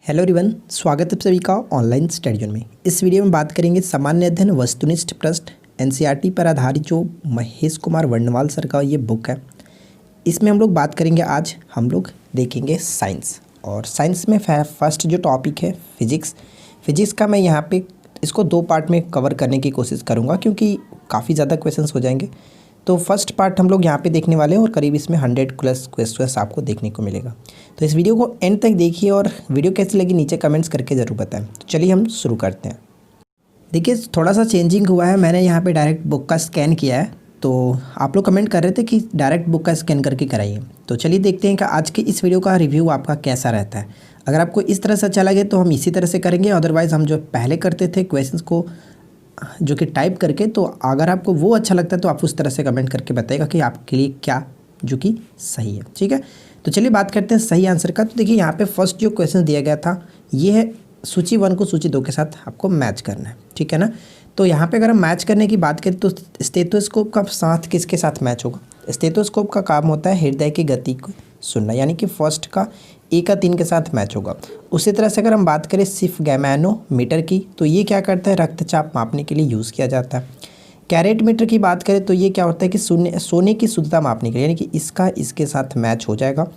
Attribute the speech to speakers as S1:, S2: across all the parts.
S1: Hello everyone, स्वागत है सभी का ऑनलाइन स्टडी जोन में। इस वीडियो में बात करेंगे सामान्य अध्ययन वस्तुनिष्ठ प्रश्न एनसीईआरटी पर आधारित जो महेश कुमार वर्णवाल सर का ये बुक है। इसमें हम लोग बात करेंगे। आज हम लोग देखेंगे साइंस, और साइंस में फर्स्ट जो टॉपिक है फिजिक्स का मैं यहाँ पे इसको दो पार्ट में कवर करने की कोशिश करूँगा क्योंकि काफ़ी ज़्यादा क्वेश्चंस हो जाएंगे। तो फर्स्ट पार्ट हम लोग यहाँ पे देखने वाले हैं और करीब इसमें 100+ क्वेश्चंस आपको देखने को मिलेगा। तो इस वीडियो को एंड तक देखिए और वीडियो कैसी लगी नीचे कमेंट्स करके ज़रूर बताएं। तो चलिए हम शुरू करते हैं। देखिए, थोड़ा सा चेंजिंग हुआ है। मैंने यहाँ पे डायरेक्ट बुक का स्कैन किया है, तो आप लोग कमेंट कर रहे थे कि डायरेक्ट बुक का स्कैन करके कराइए। तो चलिए देखते हैं कि आज के इस वीडियो का रिव्यू आपका कैसा रहता है। अगर आपको इस तरह से अच्छा लगे तो हम इसी तरह से करेंगे, अदरवाइज़ हम जो पहले करते थे क्वेश्चंस को जो कि टाइप करके, तो अगर आपको वो अच्छा लगता है तो आप उस तरह से कमेंट करके बताइएगा कि आपके लिए क्या जो कि सही है। ठीक है, तो चलिए बात करते हैं सही आंसर का। तो देखिए, यहाँ पे फर्स्ट जो क्वेश्चन दिया गया था ये है सूची 1 को सूची 2 के साथ आपको मैच करना है। ठीक है ना। तो यहाँ पे अगर हम मैच करने की बात करें तो स्टेथोस्कोप का साथ किसके साथ मैच होगा। स्टेथोस्कोप का काम होता है हृदय की गति को सुनना, यानी कि फर्स्ट का ए का 3 के साथ मैच होगा। उसी तरह से अगर हम बात करें सिर्फ गैमानोमीटर की, तो ये क्या करता है, रक्तचाप मापने के लिए यूज़ किया जाता है। कैरेट मीटर की बात करें तो ये क्या होता है कि सोने की शुद्धता मापने के लिए, यानी कि इसका इसके साथ मैच हो जाएगा।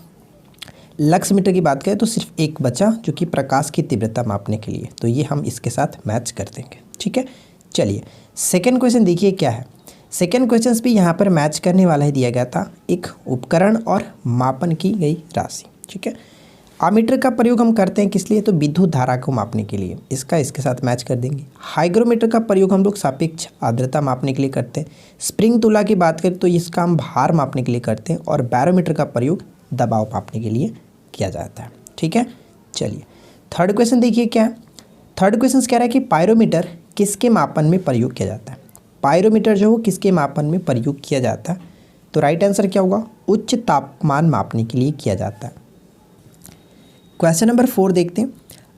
S1: लक्स मीटर की बात करें तो सिर्फ एक बचा जो कि प्रकाश की तीव्रता मापने के लिए, तो ये हम इसके साथ मैच कर देंगे। ठीक है, चलिए सेकेंड क्वेश्चन देखिए क्या है। सेकेंड क्वेश्चन भी यहाँ पर मैच करने वाला ही दिया गया था, एक उपकरण और मापन की गई राशि। ठीक है, आमीटर का प्रयोग हम करते हैं किस लिए, तो विद्युत धारा को मापने के लिए, इसका इसके साथ मैच कर देंगे। हाइग्रोमीटर का प्रयोग हम लोग सापेक्ष आर्द्रता मापने के लिए करते हैं। स्प्रिंग तुला की बात करें तो इसका हम भार मापने के लिए करते हैं, और बैरोमीटर का प्रयोग दबाव मापने के लिए किया जाता है। ठीक है, चलिए थर्ड क्वेश्चन देखिए क्या है। थर्ड क्वेश्चन कह रहा है कि पायरोमीटर किसके मापन में प्रयोग किया जाता है। पायरोमीटर जो है किसके मापन में प्रयोग किया जाता है, तो राइट आंसर क्या होगा, उच्च तापमान मापने के लिए किया जाता है। क्वेश्चन नंबर 4 देखते हैं।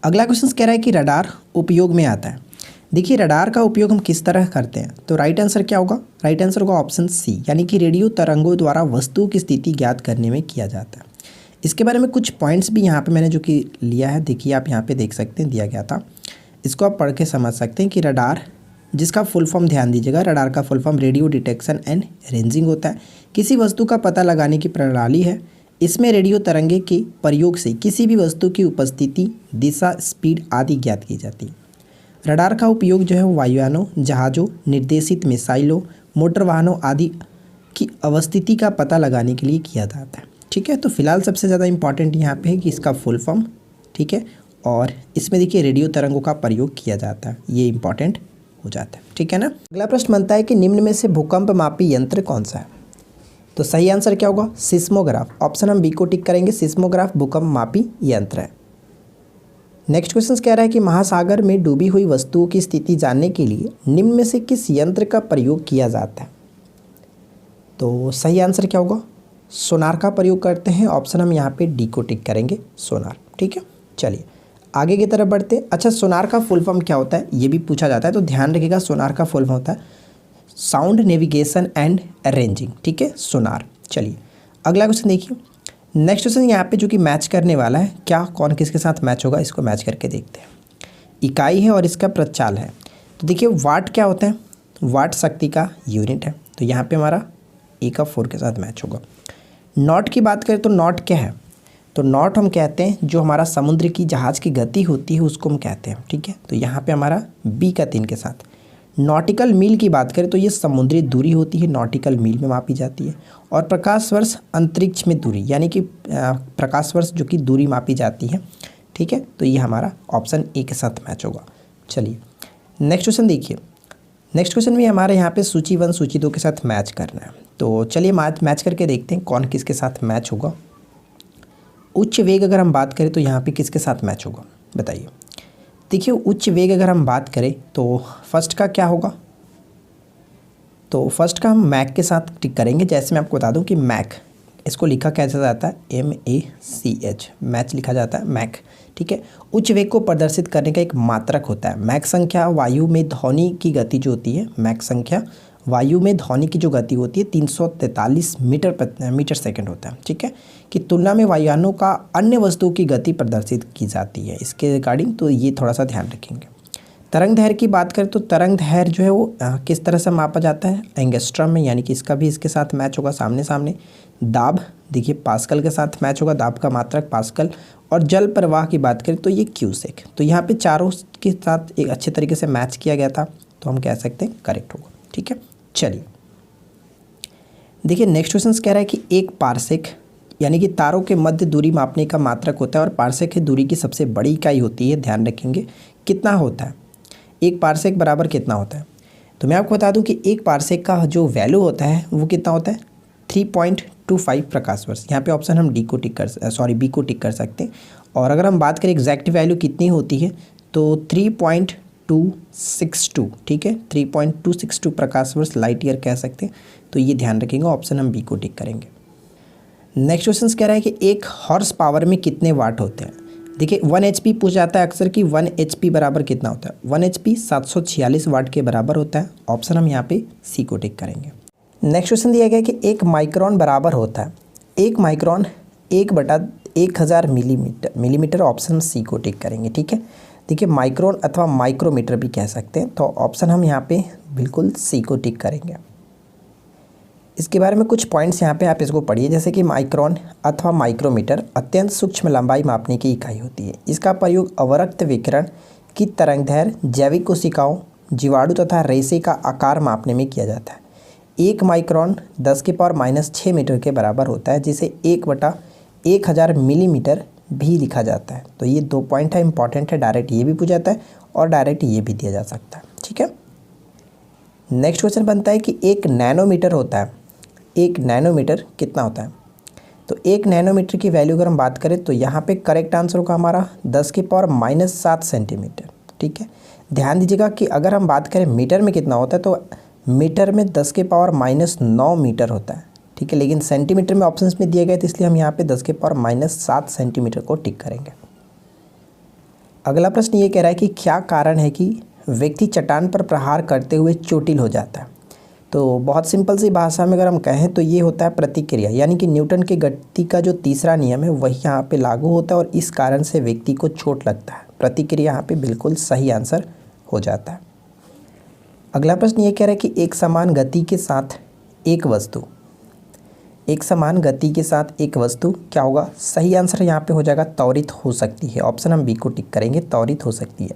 S1: अगला क्वेश्चन कह रहा है कि रडार उपयोग में आता है। देखिए, रडार का उपयोग हम किस तरह करते हैं, तो राइट आंसर क्या होगा, राइट आंसर होगा ऑप्शन सी, यानी कि रेडियो तरंगों द्वारा वस्तुओं की स्थिति ज्ञात करने में किया जाता है। इसके बारे में कुछ पॉइंट्स भी यहाँ पे मैंने जो कि लिया है, देखिए आप यहाँ पे देख सकते हैं, दिया गया था, इसको आप पढ़ के समझ सकते हैं कि रडार, जिसका फुल फॉर्म ध्यान दीजिएगा, रडार का full form radio detection and ranging होता है। किसी वस्तु का पता लगाने की प्रणाली है। इसमें रेडियो तरंगे के प्रयोग से किसी भी वस्तु की उपस्थिति, दिशा, स्पीड आदि ज्ञात की जाती है। रडार का उपयोग जो है वायुयानों, जहाज़ों, निर्देशित मिसाइलों, मोटर वाहनों आदि की अवस्थिति का पता लगाने के लिए किया जाता है। ठीक है, तो फिलहाल सबसे ज़्यादा इंपॉर्टेंट यहाँ पे है कि इसका फुल फॉर्म, ठीक है, और इसमें देखिए रेडियो तरंगों का प्रयोग किया जाता है, ये इंपॉर्टेंट हो जाता है। ठीक है ना। अगला प्रश्न बनता है कि निम्न में से भूकंप मापी यंत्र कौन सा है, तो सही आंसर क्या होगा, सिस्मोग्राफ। ऑप्शन हम बी को टिक करेंगे, सिस्मोग्राफ भूकंप मापी यंत्र है। नेक्स्ट क्वेश्चन कह रहा है कि महासागर में डूबी हुई वस्तुओं की स्थिति जानने के लिए निम्न में से किस यंत्र का प्रयोग किया जाता है, तो सही आंसर क्या होगा, सोनार का प्रयोग करते हैं। ऑप्शन हम यहाँ पे डी को टिक करेंगे, सोनार। ठीक है, चलिए आगे की तरफ बढ़ते हैं। अच्छा, सोनार का फुल फॉर्म क्या होता है ये भी पूछा जाता है, तो ध्यान रखिएगा, सोनार का फुल फॉर्म होता है साउंड नेविगेशन एंड रेंजिंग। ठीक है, सोनार। चलिए अगला क्वेश्चन देखिए। नेक्स्ट क्वेश्चन यहाँ पे जो कि मैच करने वाला है, क्या कौन किसके साथ मैच होगा, इसको मैच करके देखते हैं। इकाई है और इसका प्रचाल है। तो देखिए वाट क्या होता है, वाट शक्ति का यूनिट है, तो यहाँ पे हमारा ए का 4 के साथ मैच होगा। नॉट की बात करें तो नॉट क्या है, तो नॉट हम कहते हैं जो हमारा समुद्र की जहाज़ की गति होती है उसको हम कहते हैं। ठीक है, तो यहाँ पे हमारा बी का 3 के साथ। नॉटिकल मील की बात करें तो ये समुद्री दूरी होती है, नॉटिकल मील में मापी जाती है। और प्रकाश वर्ष अंतरिक्ष में दूरी, यानी कि प्रकाश वर्ष जो कि दूरी मापी जाती है। ठीक है, तो ये हमारा ऑप्शन ए के साथ मैच होगा। चलिए नेक्स्ट क्वेश्चन देखिए। नेक्स्ट क्वेश्चन भी हमारे यहाँ पे सूची 1 सूची 2 के साथ मैच करना है, तो चलिए मैच करके देखते हैं कौन किसके साथ मैच होगा। उच्च वेग अगर हम बात करें तो यहाँ पे किसके साथ मैच होगा, बताइए। देखिए उच्च वेग अगर हम बात करें तो फर्स्ट का क्या होगा, तो फर्स्ट का हम मैक के साथ टिक करेंगे। जैसे मैं आपको बता दूं कि मैक, इसको लिखा कैसे जाता है, MACH, मैच लिखा जाता है, मैक। ठीक है, उच्च वेग को प्रदर्शित करने का एक मात्रक होता है। मैक संख्या वायु में ध्वनि की गति जो होती है, मैक संख्या वायु में ध्वनि की जो गति होती है 343 मीटर सेकंड होता है, ठीक है, कि तुलना में वायुयानों का अन्य वस्तुओं की गति प्रदर्शित की जाती है इसके रिगार्डिंग, तो ये थोड़ा सा ध्यान रखेंगे। तरंग दैर्घ्य की बात करें तो तरंग दैर्घ्य जो है वो किस तरह से मापा जाता है, एंगस्ट्रम में, यानी कि इसका भी इसके साथ मैच होगा सामने सामने। दाब देखिए पास्कल के साथ मैच होगा, दाब का मात्रक पास्कल। और जल प्रवाह की बात करें तो ये क्यूसेक। तो यहाँ पे चारों के साथ एक अच्छे तरीके से मैच किया गया था, तो हम कह सकते हैं करेक्ट होगा, ठीक है। चलिए देखिए नेक्स्ट क्वेश्चन कह रहा है कि एक पारसेक यानी कि तारों के मध्य दूरी मापने का मात्रक होता है और पारसेक की दूरी की सबसे बड़ी इकाई होती है, ध्यान रखेंगे। कितना होता है एक पारसेक बराबर कितना होता है? तो मैं आपको बता दूं कि एक पारसेक का जो वैल्यू होता है वो कितना होता है 3.25 प्रकाश वर्ष। यहाँ पे ऑप्शन हम बी को टिक कर सकते हैं। और अगर हम बात करें एग्जैक्ट वैल्यू कितनी होती है तो 3.262, ठीक है, 3.262 प्रकाश वर्ष, लाइट ईयर कह सकते हैं। तो ये ध्यान रखेंगे, ऑप्शन हम बी को टिक करेंगे। नेक्स्ट क्वेश्चन कह रहा है कि एक हॉर्स पावर में कितने वाट होते हैं? देखिए 1 HP पूछ जाता है अक्सर कि 1 HP बराबर कितना होता है। 1 HP 746 वाट के बराबर होता है, ऑप्शन हम यहाँ पे सी को टिक करेंगे। नेक्स्ट क्वेश्चन दिया गया कि एक माइक्रोन बराबर होता है, एक माइक्रोन 1/1000 मिलीमीटर, ऑप्शन सी को टिक करेंगे, ठीक है। देखिए माइक्रोन अथवा माइक्रोमीटर भी कह सकते हैं, तो ऑप्शन हम यहाँ पे बिल्कुल सी को टिक करेंगे। इसके बारे में कुछ पॉइंट्स यहाँ पे आप इसको पढ़िए, जैसे कि माइक्रोन अथवा माइक्रोमीटर अत्यंत सूक्ष्म लंबाई मापने की इकाई होती है। इसका प्रयोग अवरक्त विकिरण की तरंगदैर्घ्य, जैविक कोशिकाओं, जीवाणु तथा रेशे का आकार मापने में किया जाता है। एक माइक्रोन 10⁻⁻6 मीटर के बराबर होता है, जिसे 1/1000 मिलीमीटर भी लिखा जाता है। तो ये 2 पॉइंट है, इंपॉर्टेंट है, डायरेक्ट ये भी पूछा जाता है और डायरेक्ट ये भी दिया जा सकता है, ठीक है। नेक्स्ट क्वेश्चन बनता है कि एक नैनोमीटर होता है, एक नैनोमीटर कितना होता है? तो एक नैनोमीटर की वैल्यू अगर हम बात करें तो यहाँ पे करेक्ट आंसर होगा हमारा 10⁻⁻7 सेंटीमीटर, ठीक है। ध्यान दीजिएगा कि अगर हम बात करें मीटर में कितना होता है तो मीटर में 10⁻⁹ मीटर होता है, ठीक है, लेकिन सेंटीमीटर में ऑप्शंस में दिए गए तो इसलिए हम यहाँ पे 10⁻⁷ सेंटीमीटर को टिक करेंगे। अगला प्रश्न ये कह रहा है कि क्या कारण है कि व्यक्ति चट्टान पर प्रहार करते हुए चोटिल हो जाता है? तो बहुत सिंपल सी भाषा में अगर हम कहें तो ये होता है प्रतिक्रिया, यानी कि न्यूटन के गति का जो तीसरा नियम है वही यहाँ पे लागू होता है और इस कारण से व्यक्ति को चोट लगता है। प्रतिक्रिया यहाँ पे बिल्कुल सही आंसर हो जाता है। अगला प्रश्न ये कह रहा है कि एक समान गति के साथ एक वस्तु क्या होगा? सही आंसर यहाँ पे हो जाएगा त्वरित हो सकती है, ऑप्शन हम बी को टिक करेंगे, त्वरित हो सकती है।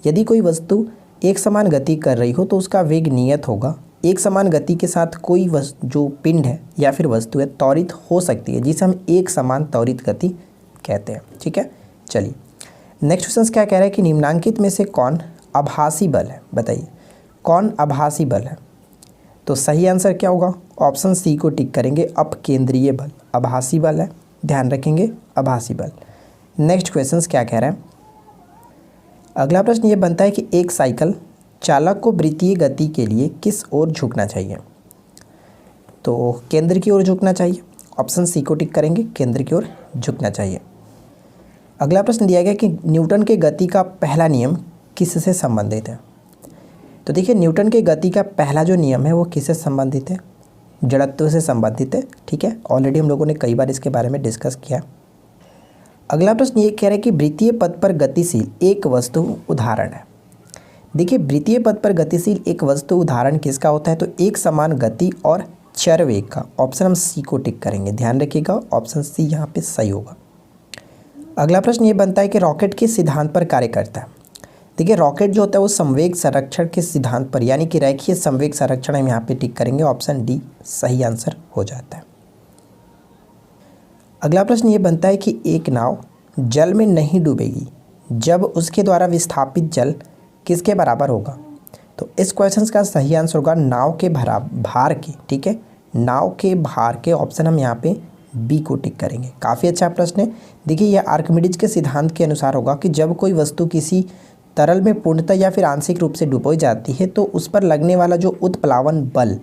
S1: यदि कोई वस्तु एक समान गति कर रही हो तो उसका वेग नियत होगा। एक समान गति के साथ कोई जो पिंड है या फिर वस्तु है त्वरित हो सकती है, जिसे हम एक समान त्वरित गति कहते हैं, ठीक है। चलिए नेक्स्ट क्वेश्चन क्या कह रहा है कि निम्नांकित में से कौन आभासी बल है? बताइए कौन आभासी बल है? तो सही आंसर क्या होगा? ऑप्शन सी को टिक करेंगे, अपकेंद्रीय बल आभासी बल है, ध्यान रखेंगे आभासी बल। नेक्स्ट क्वेश्चन क्या कह रहा है? अगला प्रश्न ये बनता है कि एक साइकिल चालक को वृत्तीय गति के लिए किस ओर झुकना चाहिए? तो केंद्र की ओर झुकना चाहिए, ऑप्शन सी को टिक करेंगे, केंद्र की ओर झुकना चाहिए। अगला प्रश्न दिया गया कि न्यूटन के गति का पहला नियम किससे संबंधित है? तो देखिए न्यूटन के गति का पहला जो नियम है वो किससे संबंधित है? जड़त्व से संबंधित है, ठीक है। ऑलरेडी हम लोगों ने कई बार इसके बारे में डिस्कस किया। अगला प्रश्न ये कह रहा है कि वृत्तीय पथ पर गतिशील एक वस्तु उदाहरण है। देखिए वृत्तीय पथ पर गतिशील एक वस्तु उदाहरण किसका होता है? तो एक समान गति और चर वेग का, ऑप्शन हम सी को टिक करेंगे, ध्यान रखिएगा ऑप्शन सी यहाँ पे सही होगा। अगला प्रश्न ये बनता है कि रॉकेट किस सिद्धांत पर कार्य करता है? देखिए रॉकेट जो होता है वो संवेग संरक्षण के सिद्धांत पर, यानी कि रैखिक संवेग संरक्षण हम यहाँ पे टिक करेंगे, ऑप्शन डी सही आंसर हो जाता है। अगला प्रश्न ये बनता है कि एक नाव जल में नहीं डूबेगी जब उसके द्वारा विस्थापित जल किसके बराबर होगा? तो इस क्वेश्चन का सही आंसर होगा नाव के भार के, ठीक है, नाव के भार के, ऑप्शन हम यहाँ पे बी को टिक करेंगे। काफ़ी अच्छा प्रश्न है। देखिए यह आर्किमिडीज के सिद्धांत के अनुसार होगा कि जब कोई वस्तु किसी तरल में पूर्णतः या फिर आंशिक रूप से डुबोई जाती है तो उस पर लगने वाला जो उत्प्लावन बल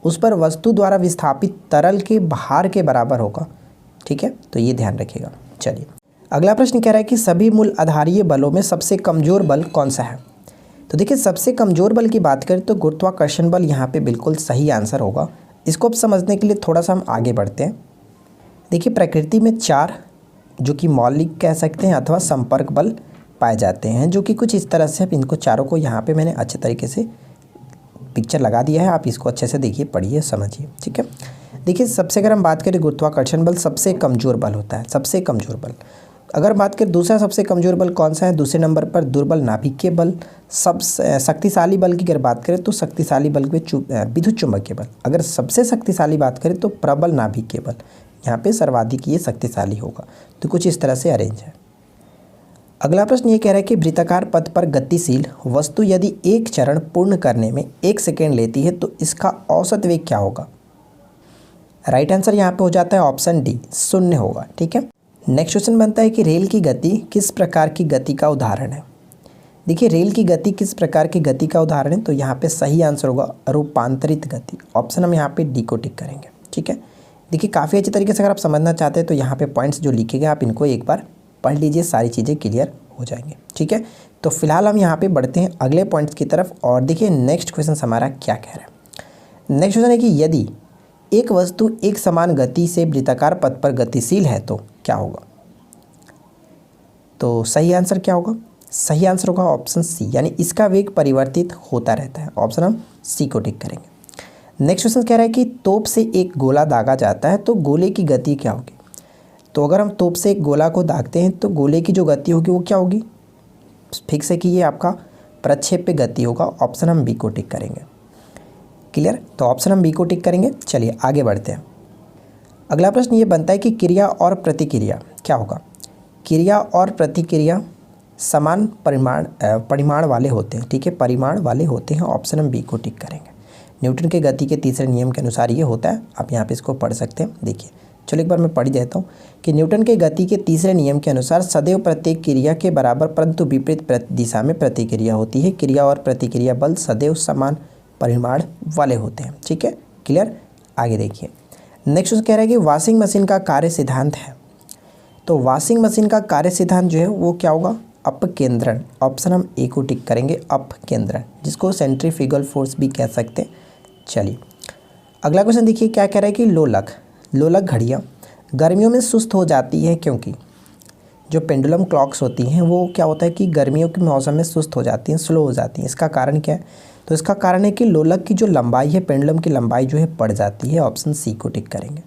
S1: उस पर वस्तु द्वारा विस्थापित तरल के भार के बराबर होगा, ठीक है, तो ये ध्यान रखिएगा। चलिए अगला प्रश्न कह रहा है कि सभी मूल आधारीय बलों में सबसे कमज़ोर बल कौन सा है? तो देखिए सबसे कमज़ोर बल की बात करें तो गुरुत्वाकर्षण बल यहाँ पे बिल्कुल सही आंसर होगा। इसको अब समझने के लिए थोड़ा सा हम आगे बढ़ते हैं। देखिए प्रकृति में 4 जो कि मौलिक कह सकते हैं अथवा संपर्क बल पाए जाते हैं, जो कि कुछ इस तरह से। अब इनको चारों को यहाँ पे मैंने अच्छे तरीके से पिक्चर लगा दिया है, आप इसको अच्छे से देखिए, पढ़िए, समझिए, ठीक है। देखिए सबसे अगर हम बात करें गुरुत्वाकर्षण बल सबसे कमज़ोर बल होता है, सबसे कमज़ोर बल। अगर बात करें दूसरा सबसे कमज़ोर बल कौन सा है, दूसरे नंबर पर दुर्बल नाभिकीय बल। सबसे शक्तिशाली बल की अगर बात करें तो शक्तिशाली बल में विद्युत चुम्बकीय बल। अगर सबसे शक्तिशाली बात करें तो प्रबल नाभिकीय बल, यहाँ पे सर्वाधिक ये शक्तिशाली होगा। तो कुछ इस तरह से अरेंज है। अगला प्रश्न ये कह रहा है कि वृत्ताकार पथ पर गतिशील वस्तु यदि एक चरण पूर्ण करने में 1 सेकेंड लेती है तो इसका औसत वेग क्या होगा। राइट आंसर यहाँ पे हो जाता है ऑप्शन डी, 0 होगा, ठीक है। नेक्स्ट क्वेश्चन बनता है कि रेल की गति किस प्रकार की गति का उदाहरण है। देखिए रेल की गति किस प्रकार की गति का उदाहरण है, तो यहाँ पे सही आंसर होगा रूपांतरित गति। ऑप्शन हम यहाँ पे डी को टिक करेंगे, ठीक है। देखिए काफ़ी अच्छे तरीके से अगर आप समझना चाहते हैं तो यहाँ पे पॉइंट्स जो लिखे गए आप इनको एक बार पढ़ लीजिए, सारी चीज़ें क्लियर हो जाएंगे, ठीक है। तो फिलहाल हम यहाँ पे बढ़ते हैं अगले पॉइंट्स की तरफ और देखिए नेक्स्ट क्वेश्चन हमारा क्या कह रहा है। नेक्स्ट क्वेश्चन है कि यदि एक वस्तु एक समान गति से वृत्ताकार पथ पर गतिशील है तो क्या होगा। तो सही आंसर क्या होगा, सही आंसर होगा ऑप्शन सी, यानी इसका वेग परिवर्तित होता रहता है। ऑप्शन हम सी को टिक करेंगे। नेक्स्ट क्वेश्चन कह रहा है कि तोप से एक गोला दागा जाता है तो गोले की गति क्या होगी। तो अगर हम तोप से एक गोला को दागते हैं तो गोले की जो गति होगी वो क्या होगी, फिक्स है कि ये आपका प्रक्षेप्य गति होगा। ऑप्शन हम बी को टिक करेंगे, क्लियर। तो ऑप्शन हम बी को टिक करेंगे। चलिए आगे बढ़ते हैं। अगला प्रश्न ये बनता है कि क्रिया और प्रतिक्रिया क्या होगा। क्रिया और प्रतिक्रिया समान परिमाण वाले होते हैं, ठीक है, परिमाण वाले होते हैं। ऑप्शन हम बी को टिक करेंगे। न्यूटन के गति के तीसरे नियम के अनुसार ये होता है। आप यहाँ पे इसको पढ़ सकते हैं। देखिए चलो एक बार मैं पढ़ देता हूँ कि न्यूटन के गति के तीसरे नियम के अनुसार सदैव प्रत्येक क्रिया के बराबर परंतु विपरीत दिशा में प्रतिक्रिया होती है। क्रिया और प्रतिक्रिया बल सदैव समान परिमाण वाले होते हैं, ठीक है, क्लियर। आगे देखिए नेक्स्ट कह रहा है कि वॉशिंग मशीन का कार्य सिद्धांत है। तो वॉशिंग मशीन का कार्य सिद्धांत जो है वो क्या होगा, अपकेंद्रण। ऑप्शन हम ए को टिक करेंगे, अपकेंद्रण, जिसको सेंट्रीफ्यूगल फोर्स भी कह सकते हैं। चलिए अगला क्वेश्चन देखिए क्या कह रहा है कि लोलक घड़ियाँ गर्मियों में सुस्त हो जाती हैं क्योंकि जो पेंडुलम क्लॉक्स होती हैं वो क्या होता है कि गर्मियों के मौसम में सुस्त हो जाती हैं, स्लो हो जाती हैं। इसका कारण क्या है, तो इसका कारण है कि लोलक की जो लंबाई है, पेंडुलम की लंबाई जो है बढ़ जाती है। ऑप्शन सी को टिक करेंगे।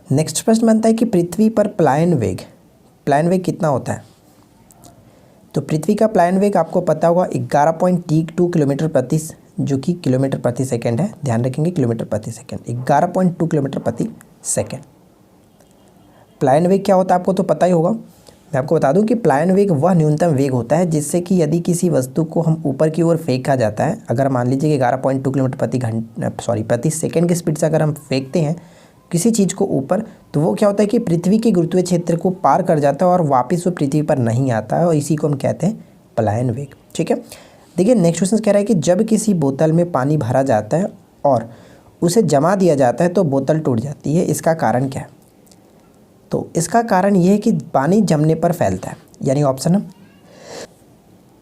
S1: नेक्स्ट प्रश्न बनता है कि पृथ्वी पर प्लायन वेग कितना होता है। तो पृथ्वी का प्लायन वेग आपको पता होगा 11.2 किलोमीटर प्रति, जो कि किलोमीटर प्रति सेकंड है, ध्यान रखेंगे किलोमीटर प्रति सेकंड, 11.2 किलोमीटर प्रति सेकंड। प्लायन वेग क्या होता है आपको तो पता ही होगा। मैं आपको बता दूं कि प्लायन वेग वह न्यूनतम वेग होता है जिससे कि यदि किसी वस्तु को हम ऊपर की ओर फेंका जाता है, अगर मान लीजिए कि 11.2 किलोमीटर प्रति सेकंड की स्पीड से अगर हम फेंकते हैं किसी चीज़ को ऊपर, तो वो क्या होता है कि पृथ्वी के गुरुत्वीय क्षेत्र को पार कर जाता है और वापस वो पृथ्वी पर नहीं आता है, और इसी को हम कहते हैं प्लायन वेग, ठीक है। देखिए नेक्स्ट क्वेश्चन कह रहा है कि जब किसी बोतल में पानी भरा जाता है और उसे जमा दिया जाता है तो बोतल टूट जाती है, इसका कारण क्या है। तो इसका कारण ये है कि पानी जमने पर फैलता है, यानी ऑप्शन हम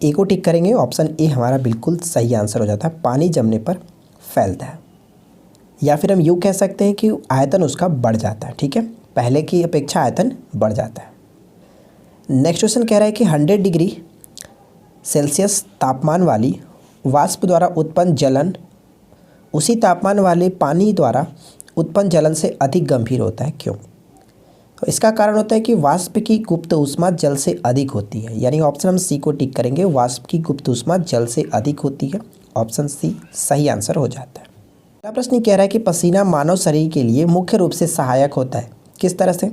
S1: ए को टिक करेंगे। ऑप्शन ए हमारा बिल्कुल सही आंसर हो जाता है, पानी जमने पर फैलता है। या फिर हम यूँ कह सकते हैं कि आयतन उसका बढ़ जाता है, ठीक है, पहले की अपेक्षा आयतन बढ़ जाता है। नेक्स्ट क्वेश्चन कह रहा है कि 100 डिग्री सेल्सियस तापमान वाली वाष्प द्वारा उत्पन्न जलन उसी तापमान वाले पानी द्वारा उत्पन्न जलन से अधिक गंभीर होता है, क्यों। तो इसका कारण होता है कि वाष्प की गुप्त ऊष्मा जल से अधिक होती है, यानी ऑप्शन हम सी को टिक करेंगे, वाष्प की गुप्त ऊष्मा जल से अधिक होती है। ऑप्शन सी सही आंसर हो जाता है। अगला प्रश्न कह रहा है कि पसीना मानव शरीर के लिए मुख्य रूप से सहायक होता है, किस तरह से।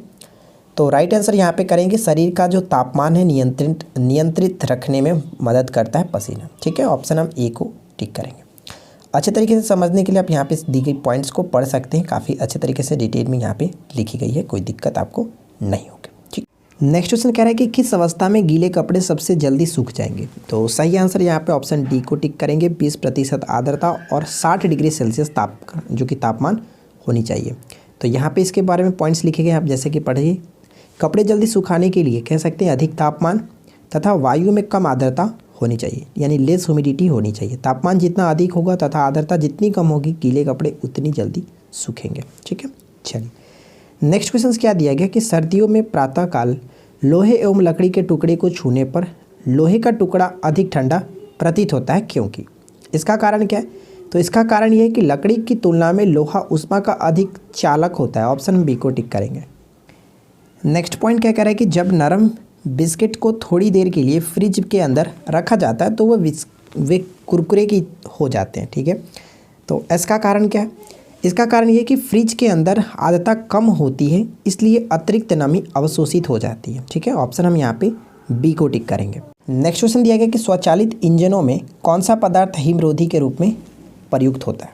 S1: तो राइट आंसर यहाँ पे करेंगे, शरीर का जो तापमान है नियंत्रित रखने में मदद करता है पसीना, ठीक है। ऑप्शन हम ए को टिक करेंगे। अच्छे तरीके से समझने के लिए आप यहाँ पे दी गई पॉइंट्स को पढ़ सकते हैं, काफ़ी अच्छे तरीके से डिटेल में यहाँ पे लिखी गई है, कोई दिक्कत आपको नहीं होगी, ठीक। नेक्स्ट क्वेश्चन कह रहा है कि किस अवस्था में गीले कपड़े सबसे जल्दी सूख जाएंगे। तो सही आंसर यहाँ पे ऑप्शन डी को टिक करेंगे, 20% आर्द्रता और 60 डिग्री सेल्सियस जो कि तापमान होनी चाहिए। तो यहाँ पे इसके बारे में पॉइंट्स लिखे गए, आप जैसे कि पढ़िए। कपड़े जल्दी सुखाने के लिए कह सकते हैं अधिक तापमान तथा वायु में कम आर्द्रता होनी चाहिए, यानी लेस ह्यूमिडिटी होनी चाहिए। तापमान जितना अधिक होगा तथा आर्द्रता जितनी कम होगी, गीले कपड़े उतनी जल्दी सूखेंगे। ठीक है, चलिए नेक्स्ट क्वेश्चन क्या दिया गया कि सर्दियों में प्रातःकाल लोहे एवं लकड़ी के टुकड़े को छूने पर लोहे का टुकड़ा अधिक ठंडा प्रतीत होता है, क्योंकि? इसका कारण क्या है? तो इसका कारण ये है कि लकड़ी की तुलना में लोहा ऊष्मा का अधिक चालक होता है। ऑप्शन बी को टिक करेंगे। नेक्स्ट पॉइंट क्या कह रहा है कि जब नरम बिस्किट को थोड़ी देर के लिए फ्रिज के अंदर रखा जाता है तो वे कुरकुरे की हो जाते हैं। ठीक है, तो इसका कारण क्या है? इसका कारण ये कि फ्रिज के अंदर आर्द्रता कम होती है, इसलिए अतिरिक्त नमी अवशोषित हो जाती है। ठीक है, ऑप्शन हम यहाँ पे बी को टिक करेंगे। नेक्स्ट क्वेश्चन दिया गया कि स्वचालित इंजनों में कौन सा पदार्थ हिमरोधी के रूप में प्रयुक्त होता है?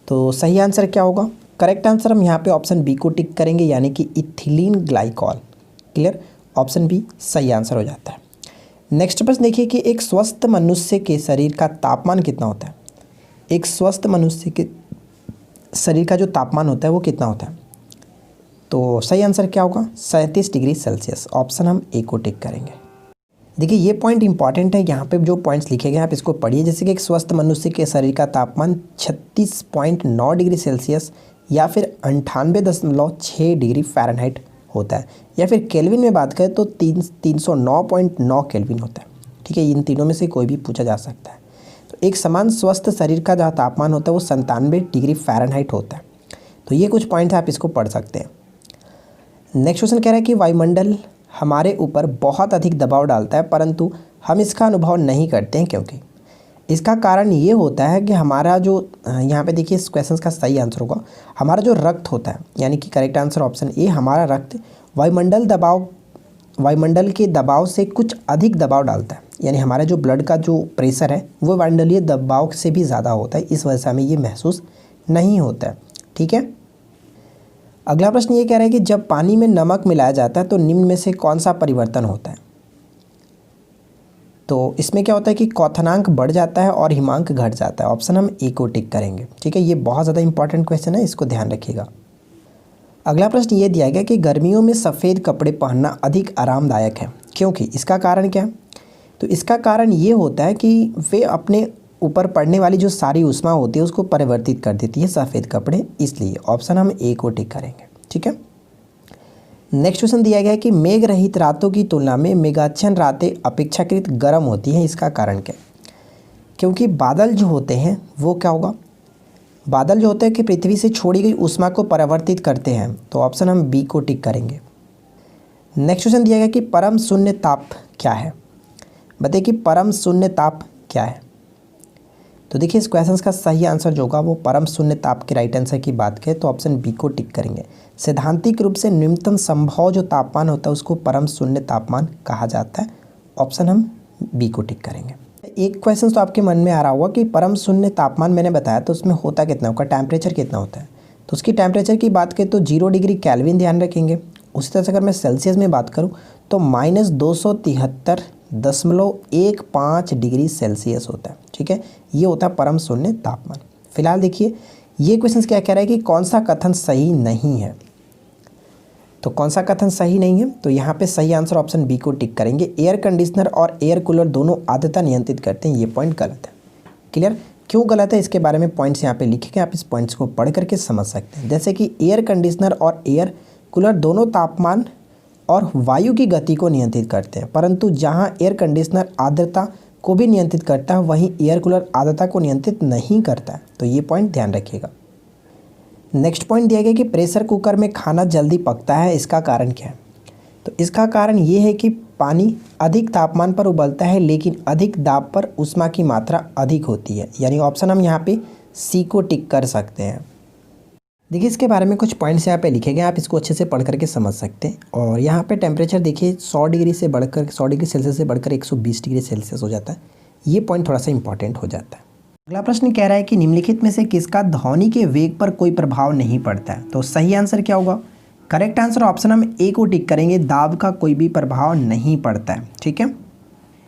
S1: तो सही आंसर क्या होगा? करेक्ट आंसर हम यहाँ पे ऑप्शन बी को टिक करेंगे, यानी कि ethylene glycol. Clear, option B सही आंसर हो जाता है। नेक्स्ट प्रश्न देखिए कि एक स्वस्थ मनुष्य के शरीर का तापमान कितना होता है? एक स्वस्थ मनुष्य के शरीर का जो तापमान होता है वो कितना होता है? तो सही आंसर क्या होगा? 37 डिग्री सेल्सियस। ऑप्शन हम ए को टिक करेंगे। देखिए ये पॉइंट इंपॉर्टेंट है, यहाँ पे जो पॉइंट्स लिखे गए आप इसको पढ़िए। जैसे कि एक स्वस्थ मनुष्य के शरीर का तापमान 36.9 डिग्री सेल्सियस या फिर 98.6 डिग्री फ़ारेनहाइट होता है, या फिर केल्विन में बात करें तो 309.9 केल्विन होता है। ठीक है, इन तीनों में से कोई भी पूछा जा सकता है। तो एक समान स्वस्थ शरीर का जहाँ तापमान होता है वो 97 डिग्री फ़ारेनहाइट होता है। तो ये कुछ पॉइंट्स आप इसको पढ़ सकते हैं। नेक्स्ट क्वेश्चन कह रहा है कि वायुमंडल हमारे ऊपर बहुत अधिक दबाव डालता है, परंतु हम इसका अनुभव नहीं करते हैं, क्योंकि? इसका कारण ये होता है कि हमारा जो यहाँ पे देखिए इस क्वेश्चन का सही आंसर होगा हमारा जो रक्त होता है, यानी कि करेक्ट आंसर ऑप्शन ए, हमारा रक्त वायुमंडल के दबाव से कुछ अधिक दबाव डालता है। यानी हमारा जो ब्लड का जो प्रेशर है वो वायुमंडलीय दबाव से भी ज़्यादा होता है, इस वजह से हमें ये महसूस नहीं होता है। ठीक है, अगला प्रश्न ये कह रहा है कि जब पानी में नमक मिलाया जाता है तो निम्न में से कौन सा परिवर्तन होता है? तो इसमें क्या होता है कि क्वथनांक बढ़ जाता है और हिमांक घट जाता है। ऑप्शन हम ए को टिक करेंगे। ठीक है, ये बहुत ज़्यादा इंपॉर्टेंट क्वेश्चन है, इसको ध्यान रखिएगा। अगला प्रश्न ये दिया गया कि गर्मियों में सफ़ेद कपड़े पहनना अधिक आरामदायक है, क्योंकि? इसका कारण क्या है? तो इसका कारण ये होता है कि वे अपने ऊपर पड़ने वाली जो सारी ऊष्मा होती है उसको परिवर्तित कर देती है सफ़ेद कपड़े, इसलिए ऑप्शन हम ए को टिक करेंगे। ठीक है, नेक्स्ट क्वेश्चन दिया गया है कि मेघ रहित रातों की तुलना में मेघाच्छन्न रातें अपेक्षाकृत गर्म होती हैं, इसका कारण क्या है? क्योंकि बादल जो होते हैं वो क्या होगा? बादल जो होते हैं कि पृथ्वी से छोड़ी गई ऊष्मा को परिवर्तित करते हैं, तो ऑप्शन हम बी को टिक करेंगे। नेक्स्ट क्वेश्चन दिया गया कि परम शून्य ताप क्या है? बताइए कि परम शून्य ताप क्या है? तो देखिए इस क्वेश्चन का सही आंसर जो होगा वो परम शून्य ताप के राइट आंसर की बात करें तो ऑप्शन बी को टिक करेंगे। सैद्धांतिक रूप से न्यूनतम संभव जो तापमान होता है उसको परम शून्य तापमान कहा जाता है। ऑप्शन हम बी को टिक करेंगे। एक क्वेश्चन तो आपके मन में आ रहा होगा कि परम शून्य तापमान मैंने बताया तो उसमें होता कितना होगा, टेम्परेचर कितना होता है? तो उसकी टेम्परेचर की बात करें तो 0 डिग्री केल्विन ध्यान रखेंगे। उसी तरह से अगर मैं सेल्सियस में बात करूँ तो -273.15 डिग्री सेल्सियस होता है। ठीक है, ये होता है परम शून्य तापमान। फिलहाल देखिए ये क्वेश्चन क्या कह रहा है कि कौन सा कथन सही नहीं है? तो कौन सा कथन सही नहीं है? तो यहाँ पे सही आंसर ऑप्शन बी को टिक करेंगे। एयर कंडीशनर और एयर कूलर दोनों आर्द्रता नियंत्रित करते हैं, ये पॉइंट गलत है। क्लियर, क्यों गलत है इसके बारे में पॉइंट्स यहाँ पे लिखे गए, आप इस पॉइंट्स को पढ़ करके समझ सकते हैं। जैसे कि एयर कंडीशनर और एयर कूलर दोनों तापमान और वायु की गति को नियंत्रित करते हैं, परंतु जहाँ एयर कंडीशनर आर्द्रता को भी नियंत्रित करता है वहीं एयर कूलर आर्द्रता को नियंत्रित नहीं करता है। तो ये पॉइंट ध्यान रखिएगा। नेक्स्ट पॉइंट दिया गया कि प्रेशर कुकर में खाना जल्दी पकता है, इसका कारण क्या है? तो इसका कारण ये है कि पानी अधिक तापमान पर उबलता है लेकिन अधिक दाब पर ऊष्मा की मात्रा अधिक होती है, यानी ऑप्शन हम यहाँ पे सी को टिक कर सकते हैं। देखिए इसके बारे में कुछ पॉइंट्स यहाँ पे लिखे गए, आप इसको अच्छे से पढ़ करके समझ सकते हैं। और यहाँ पे टेम्परेचर देखिए 100 डिग्री सेल्सियस से बढ़कर 120 डिग्री सेल्सियस हो जाता है। ये पॉइंट थोड़ा सा इंपॉर्टेंट हो जाता है। अगला प्रश्न कह रहा है कि निम्नलिखित में से किसका ध्वनि के वेग पर कोई प्रभाव नहीं पड़ता है? तो सही आंसर क्या होगा? करेक्ट आंसर ऑप्शन हम ए को टिक करेंगे, दाब का कोई भी प्रभाव नहीं पड़ता है। ठीक है,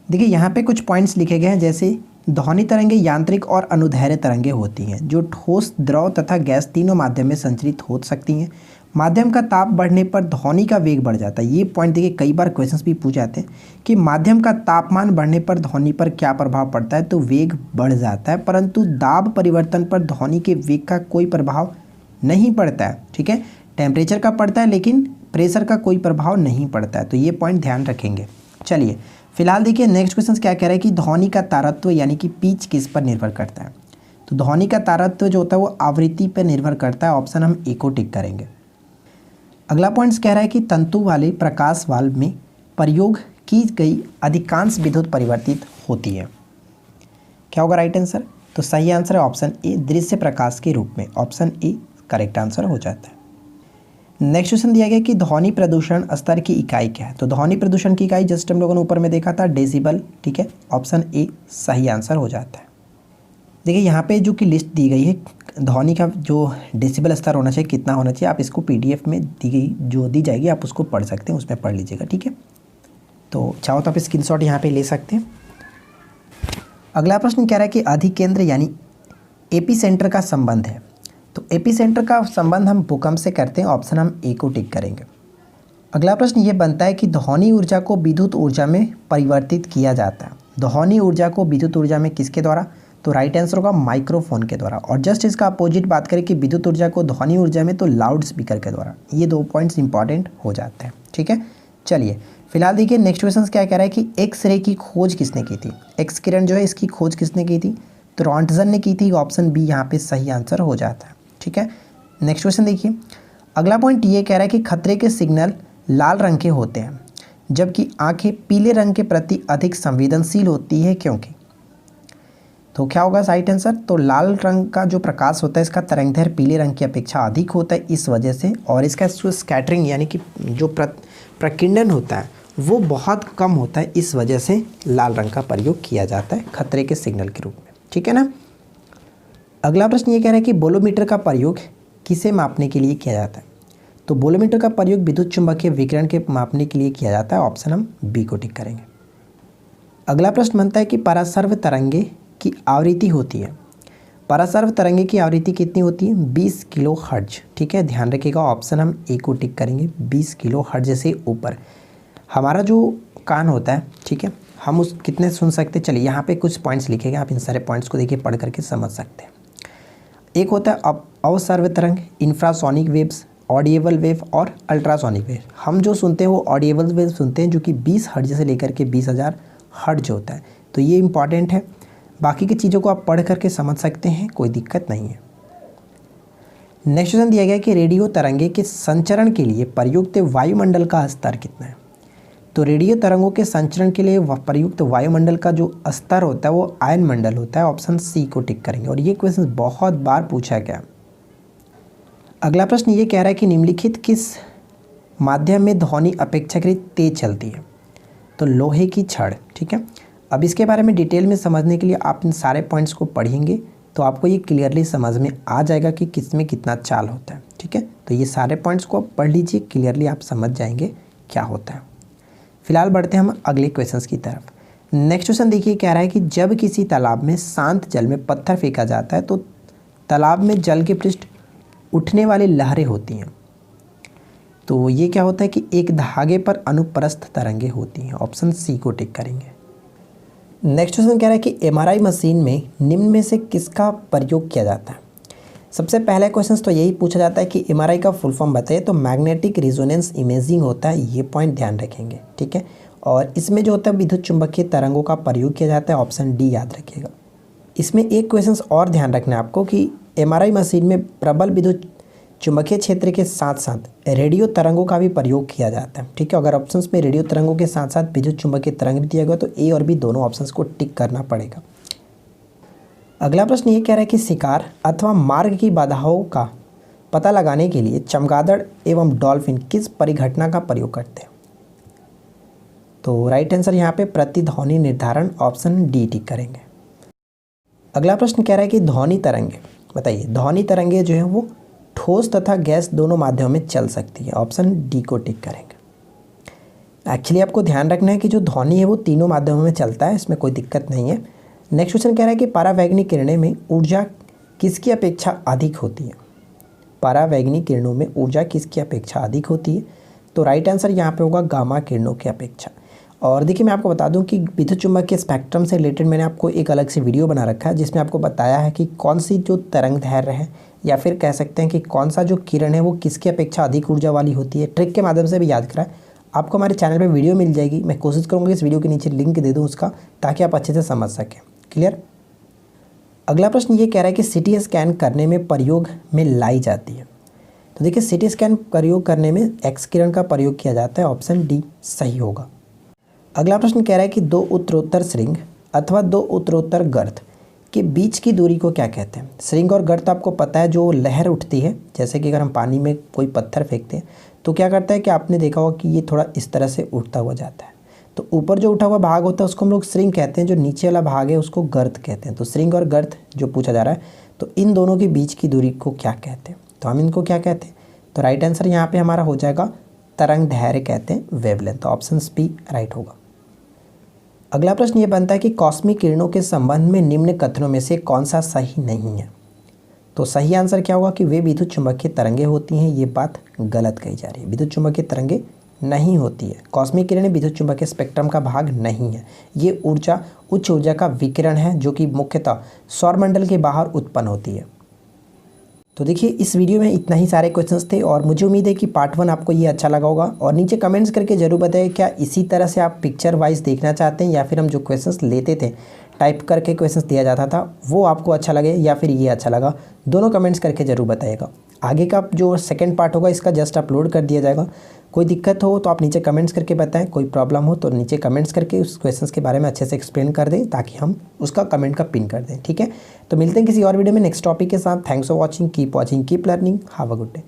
S1: देखिए यहाँ पे कुछ पॉइंट्स लिखे गए हैं, जैसे ध्वनि तरंगे यांत्रिक और अनुदैर्ध्य तरंगे होती हैं जो ठोस, द्रव तथा गैस तीनों माध्यम में संचरित हो सकती हैं। माध्यम का ताप बढ़ने पर ध्वनि का वेग बढ़ जाता है। ये पॉइंट देखिए कई बार क्वेश्चंस भी पूछ जाते हैं कि माध्यम का तापमान बढ़ने पर ध्वनि पर क्या प्रभाव पड़ता है, तो वेग बढ़ जाता है, परंतु दाब परिवर्तन पर ध्वनि के वेग का कोई प्रभाव नहीं पड़ता है। ठीक है, टेम्परेचर का पड़ता है लेकिन प्रेशर का कोई प्रभाव नहीं पड़ता है, तो ये पॉइंट ध्यान रखेंगे। चलिए फिलहाल देखिए नेक्स्ट क्वेश्चन क्या कह रहा है कि ध्वनि का तारत्व यानी कि पिच किस पर निर्भर करता है। तो ध्वनि का तारत्व जो होता है वो आवृत्ति पर निर्भर करता है। ऑप्शन हम ए को टिक करेंगे। अगला पॉइंट कह रहा है कि तंतु वाले प्रकाश वाल्व में प्रयोग की गई अधिकांश विद्युत परिवर्तित होती है। क्या होगा राइट आंसर? तो सही आंसर है ऑप्शन ए, दृश्य प्रकाश के रूप में। ऑप्शन ए करेक्ट आंसर हो जाता है। नेक्स्ट क्वेश्चन दिया गया कि ध्वनि प्रदूषण स्तर की इकाई क्या है। तो ध्वनि प्रदूषण की इकाई जस्ट हम लोगों ने ऊपर में देखा था डेसिबल। ठीक है, ऑप्शन ए सही आंसर हो जाता है। देखिए यहाँ पे जो कि लिस्ट दी गई है ध्वनि का जो डेसिबल स्तर होना चाहिए, कितना होना चाहिए, आप इसको पीडीएफ में दी जाएगी, आप उसको पढ़ सकते हैं, उसमें पढ़ लीजिएगा। ठीक है, तो चाहो तो आप स्क्रीनशॉट यहाँ पे ले सकते हैं। अगला प्रश्न कह रहा है कि अधिकेंद्र यानी एपी सेंटर का संबंध है। तो एपी सेंटर का संबंध हम भूकंप से करते हैं। ऑप्शन हम ए को टिक करेंगे। अगला प्रश्न ये बनता है कि ध्वनि ऊर्जा को विद्युत ऊर्जा में परिवर्तित किया जाता है। ध्वनि ऊर्जा को विद्युत ऊर्जा में किसके द्वारा? तो राइट आंसर होगा माइक्रोफोन के द्वारा। और जस्ट इसका अपोजिट बात करें कि विद्युत ऊर्जा को ध्वनि ऊर्जा में, तो लाउड स्पीकर के द्वारा। ये दो पॉइंट्स इंपॉर्टेंट हो जाते हैं। ठीक है, चलिए फिलहाल देखिए नेक्स्ट क्वेश्चन क्या कह रहा है कि एक्स रे की खोज किसने की थी। एक्स किरण जो है इसकी खोज किसने की थी? तो रॉन्टजन ने की थी। ऑप्शन बी यहाँ पे सही आंसर हो जाता है। ठीक है, नेक्स्ट क्वेश्चन देखिए। अगला पॉइंट ये कह रहा है कि खतरे के सिग्नल लाल रंग के होते हैं जबकि आंखें पीले रंग के प्रति अधिक संवेदनशील होती है, क्योंकि? तो क्या होगा राइट आंसर? तो लाल रंग का जो प्रकाश होता है इसका तरंगदैर्घ्य पीले रंग की अपेक्षा अधिक होता है इस वजह से, और इसका स्कैटरिंग यानी कि जो प्रकीर्णन होता है वो बहुत कम होता है, इस वजह से लाल रंग का प्रयोग किया जाता है खतरे के सिग्नल के रूप में। ठीक है ना। अगला प्रश्न ये कह रहा है कि बोलोमीटर का प्रयोग किसे मापने के लिए किया जाता है। तो बोलोमीटर का प्रयोग विद्युत चुंबकीय विकिरण के मापने के लिए किया जाता है। ऑप्शन हम बी को टिक करेंगे। अगला प्रश्न बनता है कि परासर्व तरंगे की आवृत्ति होती है। परासर्व तरंगे की आवृत्ति कितनी होती है? 20 किलो हर्ट्ज। ठीक है, ध्यान रखिएगा। ऑप्शन हम ए को टिक करेंगे। 20 किलो हर्ट्ज से ऊपर हमारा जो कान होता है, ठीक है, हम उस कितने सुन सकते हैं। चलिए यहाँ पे कुछ पॉइंट्स लिखे गए, आप इन सारे पॉइंट्स को देखिए पढ़ करके समझ सकते हैं। एक होता है अवसर्व तरंग, इंफ्रासोनिक वेव्स, ऑडिएबल वेव और अल्ट्रासोनिक वेव। हम जो सुनते हैं वो ऑडिएबल वेव सुनते हैं जो कि 20 हर्ट्ज से लेकर के 20,000 हर्ट्ज होता है। तो ये इंपॉर्टेंट है। बाकी की चीज़ों को आप पढ़ करके समझ सकते हैं, कोई दिक्कत नहीं है। नेक्स्ट क्वेश्चन दिया गया कि रेडियो तरंगे के संचरण के लिए प्रयुक्त वायुमंडल का स्तर कितना है। तो रेडियो तरंगों के संचरण के लिए प्रयुक्त वायुमंडल का जो स्तर होता है वो आयन मंडल होता है। ऑप्शन सी को टिक करेंगे। और ये क्वेश्चन बहुत बार पूछा गया। अगला प्रश्न ये कह रहा है कि निम्नलिखित किस माध्यम में ध्वनि अपेक्षाकृत तेज चलती है। तो लोहे की छड़। ठीक है, अब इसके बारे में डिटेल में समझने के लिए आप इन सारे पॉइंट्स को पढ़ेंगे तो आपको ये क्लियरली समझ में आ जाएगा कि किस में कितना चाल होता है। ठीक है, तो ये सारे पॉइंट्स को आप पढ़ लीजिए, क्लियरली आप समझ जाएंगे क्या होता है। फिलहाल बढ़ते हैं हम अगले क्वेश्चंस की तरफ। नेक्स्ट क्वेश्चन देखिए कह रहा है कि जब किसी तालाब में शांत जल में पत्थर फेंका जाता है तो तालाब में जल के पृष्ठ उठने वाली लहरें होती हैं। तो ये क्या होता है कि एक धागे पर अनुप्रस्थ तरंगे होती हैं। ऑप्शन सी को टिक करेंगे। नेक्स्ट क्वेश्चन कह रहा है कि एमआरआई मशीन में निम्न में से किसका प्रयोग किया जाता है। सबसे पहला क्वेश्चन तो यही पूछा जाता है कि एमआरआई का फुल फॉर्म बताइए। तो मैग्नेटिक रिजोनेंस इमेजिंग होता है, ये पॉइंट ध्यान रखेंगे। ठीक है, और इसमें जो होता है विद्युत चुंबकीय तरंगों का प्रयोग किया जाता है। ऑप्शन डी याद रखिएगा। इसमें एक क्वेश्चन और ध्यान रखना है आपको कि एमआरआई मशीन में प्रबल विद्युत चुंबकीय क्षेत्र के साथ साथ रेडियो तरंगों का भी प्रयोग किया जाता है। ठीक है, अगर ऑप्शंस में रेडियो तरंगों के साथ साथ विद्युत चुंबकीय तरंग भी दिया गया तो ए और बी दोनों ऑप्शंस को टिक करना पड़ेगा। अगला प्रश्न ये कह रहा है कि शिकार अथवा मार्ग की बाधाओं का पता लगाने के लिए चमगादड़ एवं डॉल्फिन किस परिघटना का प्रयोग करते हैं। तो राइट आंसर यहाँ पे प्रतिध्वनि निर्धारण। ऑप्शन डी टिक करेंगे। अगला प्रश्न कह रहा है कि ध्वनि तरंगे बताइए। ध्वनि तरंगे जो है वो ठोस तथा गैस दोनों माध्यमों में चल सकती है। ऑप्शन डी को टिक करेंगे। एक्चुअली आपको ध्यान रखना है कि जो ध्वनि है वो तीनों माध्यमों में चलता है, इसमें कोई दिक्कत नहीं है। नेक्स्ट क्वेश्चन कह रहा है कि परावैंगनिक किरणें में ऊर्जा किसकी अपेक्षा अधिक होती है। परावैंगनी किरणों में ऊर्जा किसकी अपेक्षा अधिक होती है? तो राइट आंसर यहाँ पे होगा गामा किरणों की अपेक्षा। और देखिए मैं आपको बता दूं कि विद्युत चुम्बकीय स्पेक्ट्रम से रिलेटेड मैंने आपको एक अलग से वीडियो बना रखा है जिसमें आपको बताया है कि कौन सी जो तरंग दैर्ध्य है या फिर कह सकते हैं कि कौन सा जो किरण है वो किसकी अपेक्षा अधिक ऊर्जा वाली होती है। ट्रिक के माध्यम से भी याद कराएं। आपको हमारे चैनल पर वीडियो मिल जाएगी, मैं कोशिश करूँगा इस वीडियो के नीचे लिंक दे दूँ उसका, ताकि आप अच्छे से समझ सकें। क्लियर। अगला प्रश्न ये कह रहा है कि सीटी स्कैन करने में प्रयोग में लाई जाती है। तो देखिए सीटी स्कैन प्रयोग करने में एक्स किरण का प्रयोग किया जाता है, ऑप्शन डी सही होगा। अगला प्रश्न कह रहा है कि दो उत्तरोत्तर श्रृंग अथवा दो उत्तरोत्तर गर्त के बीच की दूरी को क्या कहते हैं? श्रृंग और गर्त आपको पता है जो लहर उठती है, जैसे कि अगर हम पानी में कोई पत्थर फेंकते हैं तो क्या करता है कि आपने देखा होगा कि ये थोड़ा इस तरह से उठता हुआ जाता है। तो ऊपर जो उठा हुआ भाग होता है उसको हम लोग श्रृंग कहते हैं, जो नीचे वाला भाग है उसको गर्त कहते हैं। तो श्रृंग और गर्त जो पूछा जा रहा है, तो इन दोनों के बीच की दूरी को क्या कहते हैं? तो हम इनको क्या कहते हैं? तो राइट आंसर यहाँ पे हमारा हो जाएगा तरंग दैर्ध्य कहते हैं, वेवलेंथ। तो ऑप्शन बी राइट होगा। अगला प्रश्न ये बनता है कि कॉस्मिक किरणों के संबंध में निम्न कथनों में से कौन सा सही नहीं है? तो सही आंसर क्या होगा कि वे विद्युत चुम्बकीय तरंगें होती हैं। ये बात गलत कही जा रही है, विद्युत चुम्बकीय तरंगें नहीं होती है। कॉस्मिक किरणें विद्युत चुम्बकीय स्पेक्ट्रम का भाग नहीं है। ये ऊर्जा उच्च ऊर्जा का विकिरण है जो कि मुख्यतः सौरमंडल के बाहर उत्पन्न होती है। तो देखिए इस वीडियो में इतना ही सारे क्वेश्चंस थे और मुझे उम्मीद है कि पार्ट 1 आपको ये अच्छा लगा होगा। और नीचे कमेंट्स करके ज़रूर बताएं क्या इसी तरह से आप पिक्चर वाइज देखना चाहते हैं, या फिर हम जो क्वेश्चंस लेते थे टाइप करके क्वेश्चंस दिया जाता था वो आपको अच्छा लगे या फिर ये अच्छा लगा। दोनों कमेंट्स करके ज़रूर बताइएगा। आगे का जो सेकंड पार्ट होगा इसका जस्ट अपलोड कर दिया जाएगा। कोई दिक्कत हो तो आप नीचे कमेंट्स करके बताएं, कोई प्रॉब्लम हो तो नीचे कमेंट्स करके उस क्वेश्चंस के बारे में अच्छे से एक्सप्लेन कर दें ताकि हम उसका कमेंट का पिन कर दें। ठीक है, तो मिलते हैं किसी और वीडियो में नेक्स्ट टॉपिक के साथ। Thanks for watching, keep watching, keep learning, have a good day.